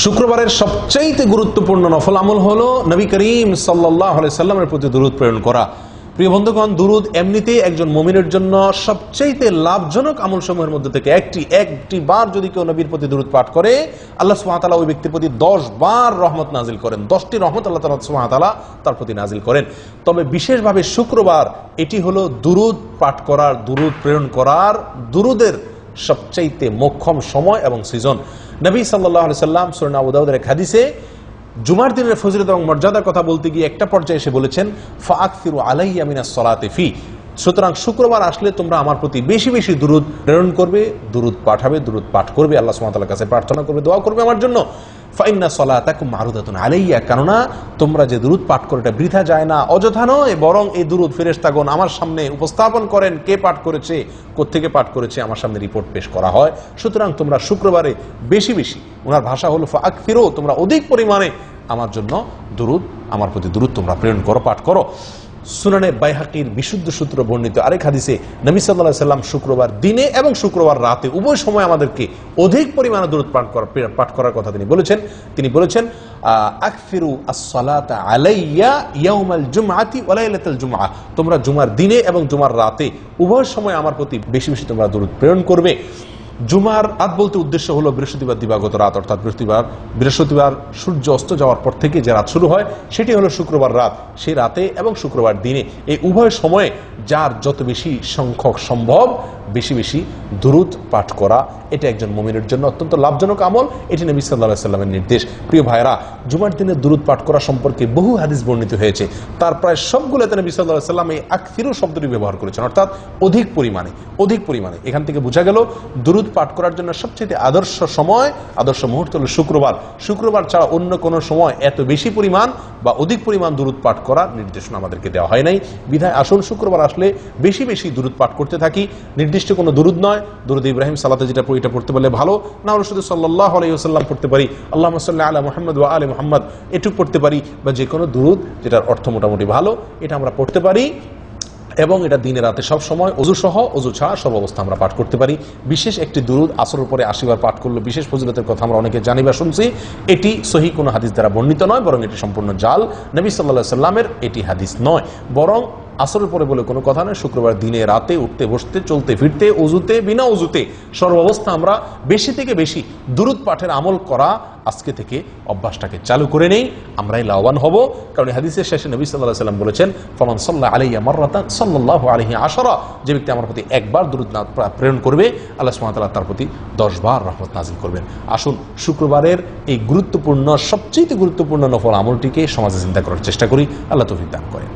শুক্রবারের সবচাইতে গুরুত্বপূর্ণ নফল আমল হলো নবী করিম সাল্লাল্লাহু আলাইহি সাল্লামের প্রতি দুরূদ প্রেরণ করা। প্রিয় বন্ধুগণ, দুরূদ এমনিতেই একজন মুমিনের জন্য সবচাইতে লাভজনক আমলসমূহের মধ্যে থেকে একটি বার যদি কেউ নবীর প্রতি দুরূদ পাঠ করে, আল্লাহ সুবহানাহু ওয়া তাআলা ওই ব্যক্তির প্রতি 10 বার রহমত নাজিল করেন। 10টি রহমত আল্লাহ সুবহানাহু ওয়া তাআলা তার প্রতি নাজিল করেন। তবে বিশেষভাবে শুক্রবার এটি হলো দুরূদ পাঠ করার, দুরূদ প্রেরণ করার, দুরূদের সবচাইতে মোক্ষম সময় এবং সিজন। নবী সাল্লাল্লাহু আলাইহি সাল্লাম সূরা আবু দাউদের এক হাদিসে জুমার দিনের ফজিলত এবং মর্যাদার কথা বলতে গিয়ে একটা পর্যায়ে এসে বলেছেন, ফাআকসিরু আলাইয়া মিনাস সালাতি ফি। সুতরাং শুক্রবার আসলে তোমরা আমার প্রতি বেশি বেশি দুরূদ প্রেরণ করবে, দুরূদ পাঠাবে, দুরূদ পাঠ করবে, আল্লাহ সুবহানাহু ওয়া তাআলার কাছে প্রার্থনা করবে, দোয়া করবে আমার জন্য। ফাইন্না সালাতাকুম মারুদাতুন আলাইয়া, কেননা তোমরা যে দুরূদ পাঠ করো এটা বৃথা যায় না, অযথা নয়, বরং এই দুরূদ ফেরেশতাগণ আমার সামনে উপস্থাপন করেন, কে পাঠ করেছে, কোত্থেকে পাঠ করেছে, আমার সামনে রিপোর্ট পেশ করা হয়। সুতরাং তোমরা শুক্রবারে বেশি বেশি, ওনার ভাষা হলো ফাআকসিরু, তোমরা অধিক পরিমাণে আমার জন্য দুরূদ, আমার প্রতি দুরূদ তোমরা প্রেরণ করো, পাঠ করো। সুনানে বাইহাকির বিশুদ্ধ সূত্র বর্ণিত আরেক হাদিসে নবী সাল্লাল্লাহু আলাইহি সাল্লাম শুক্রবার দিনে এবং শুক্রবার রাতে উভয় সময় আমাদেরকে অধিক পরিমাণে দুরূদ পাঠ করার কথা তিনি বলেছেন আকসিরু আস-সালাতা আলাইয়া ইয়াউমাল জুমআতি ওয়া লাইলাতাল জুমআহ, তোমরা জুমার দিনে এবং জুমার রাতে উভয় সময় আমার প্রতি বেশি বেশি তোমরা দুরূদ প্রেরণ করবে। জুমার রাত বলতে উদ্দেশ্য হলো বৃহস্পতিবার দিবাগত রাত, অর্থাৎ বৃহস্পতিবার সূর্য অস্ত যাওয়ার পর থেকে যে রাত শুরু হয় সেটি হলো শুক্রবার রাত। সেই রাতে এবং শুক্রবার দিনে এই উভয় সময়ে যার যত বেশি সংখ্যক সম্ভব বেশি বেশি দুরূদ পাঠ করা, এটা একজন মুমিনের জন্য অত্যন্ত লাভজনক আমল। এটি নবী সাল্লাল্লাহু আলাইহি সাল্লামের নির্দেশ। প্রিয় ভাইরা, জুমার দিনে দুরূদ পাঠ করা সম্পর্কে বহু হাদিস বর্ণিত হয়েছে। তার প্রায় সবগুলোতে নবী সাল্লাল্লাহু আলাইহি সাল্লাম এই আকসিরু শব্দটি ব্যবহার করেছেন, অর্থাৎ অধিক পরিমাণে। এখান থেকে বোঝা গেল দুরূদ পাঠ করার জন্য সবচেয়ে আদর্শ সময়, আদর্শ মুহূর্ত হলো শুক্রবার ছাড়া অন্য কোনো সময় এত বেশি পরিমাণ বা অধিক পরিমাণ দুরূদ পাঠ করার নির্দেশনা আমাদেরকে দেওয়া হয় নাই। বিধায় আসুন শুক্রবার আসলে বেশি বেশি দুরূদ পাঠ করতে থাকি। নির্দিষ্ট কোনো দুরূদ নয়, দুরূদ ইব্রাহিম সালাতে যেটা এটা পড়তে পারলে ভালো, না হলে শুধু সাল্লাল্লাহু আলাইহি ওয়াসাল্লাম পড়তে পারি, আল্লাহুম্মা সাল্লি আলা মুহাম্মদ ওয়া আলি মুহাম্মদ এটুক পড়তে পারি, বা যে কোনো দুরূদ যেটার অর্থ মোটামুটি ভালো এটা আমরা পড়তে পারি। এবং এটা দিনে রাতে সব সময় অজু সহ, অজু ছাড়া সব অবস্থা আমরা পাঠ করতে পারি। বিশেষ একটি দুরূদ আসরের পরে 80 বার পাঠ করলে বিশেষ ফজিলতের কথা আমরা অনেকে জানি বা শুনছি। এটি সহিহ কোনো হাদিস দ্বারা বর্ণিত নয়, বরং এটি সম্পূর্ণ জাল। নবী সাল্লাল্লাহু আলাইহি সাল্লামের এটি হাদিস নয়, বরং আসরের পরে বলে কোনো কথা নয়। শুক্রবার দিনে রাতে উঠতে বসতে, চলতে ফিরতে, অজুতে, বিনা অজুতে, সর্বাবস্থা আমরা বেশি থেকে বেশি দুরূদ পাঠের আমল করা আজকে থেকে অভ্যাসটাকে চালু করে নেই, আমরাই লাভবান হব। কারণ হাদিসের শেষে নবী সাল্লাল্লাহু আলাইহি সাল্লাম বলেছেন, ফামান সাল্লা আলাইয়া মাররাতান সাল্লাল্লাহু আলাইহি আশারা, যে ব্যক্তি আমার প্রতি একবার দুরূদ প্রেরণ করবে আল্লাহ সুবহানাহু ওয়া তাআলা তার প্রতি 10 বার রহমত নাযিল করবেন। আসুন শুক্রবারের এই সবচেয়ে গুরুত্বপূর্ণ নফল আমলটিকে সমাজে চিন্তা করার চেষ্টা করি। আল্লাহ তৌফিক দান করেন।